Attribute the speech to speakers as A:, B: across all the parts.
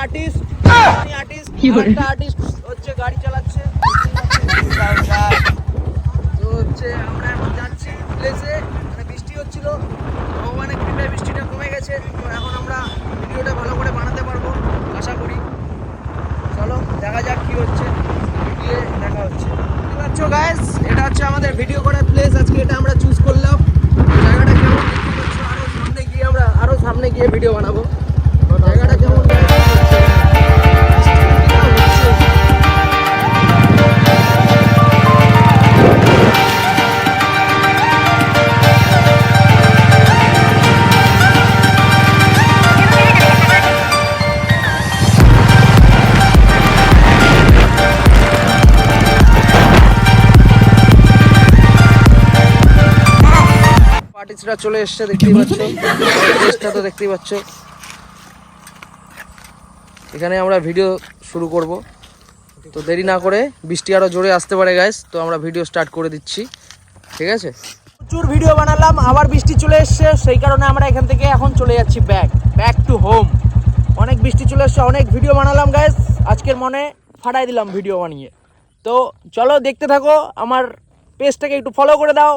A: Artist, একটা artist হচ্ছে গাড়ি চালাচ্ছে। তো হচ্ছে আমরা এখন যাচ্ছি প্লেসে, মানে বৃষ্টি হচ্ছিল, ভগবানের কৃপায় বৃষ্টিটা কমে গেছে। তো এখন আমরা ভিডিওটা ভালো করে বানাতে পারবো আশা করি। চলো দেখা যাক কি হচ্ছে, গিয়ে দেখা হচ্ছে। বুঝতে পারছো গাইস, এটা হচ্ছে আমাদের ভিডিও করার প্লেস। আজকে এটা আমরা চুজ করলাম। জায়গাটা কেমন দেখতে পাচ্ছ, আরো সামনে গিয়ে ভিডিও বানাবো। জায়গাটা কেমন আর্টিস্টরা চলে এসছে, দেখতেই পাচ্ছ। প্লেসটা তো দেখতেই পাচ্ছ। এখানে আমরা ভিডিও শুরু করব। তো দেরি না করে, বৃষ্টি আরো জোরে আসতে পারে গাইস, তো আমরা ভিডিও স্টার্ট করে দিচ্ছি, ঠিক আছে? প্রচুর ভিডিও বানালাম, আবার বৃষ্টি চলে এসছে, সেই কারণে আমরা এখান থেকে এখন চলে যাচ্ছি ব্যাক টু হোম। অনেক বৃষ্টি চলে এসছে, অনেক ভিডিও বানালাম গাইস, আজকের মনে ফাটাই দিলাম ভিডিও বানিয়ে। তো চলো দেখতে থাকো, আমার পেজটাকে একটু ফলো করে দাও,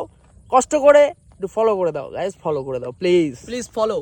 A: কষ্ট করে একটু ফলো করে দাও গাইস, ফলো করে দাও প্লিজ ফলো।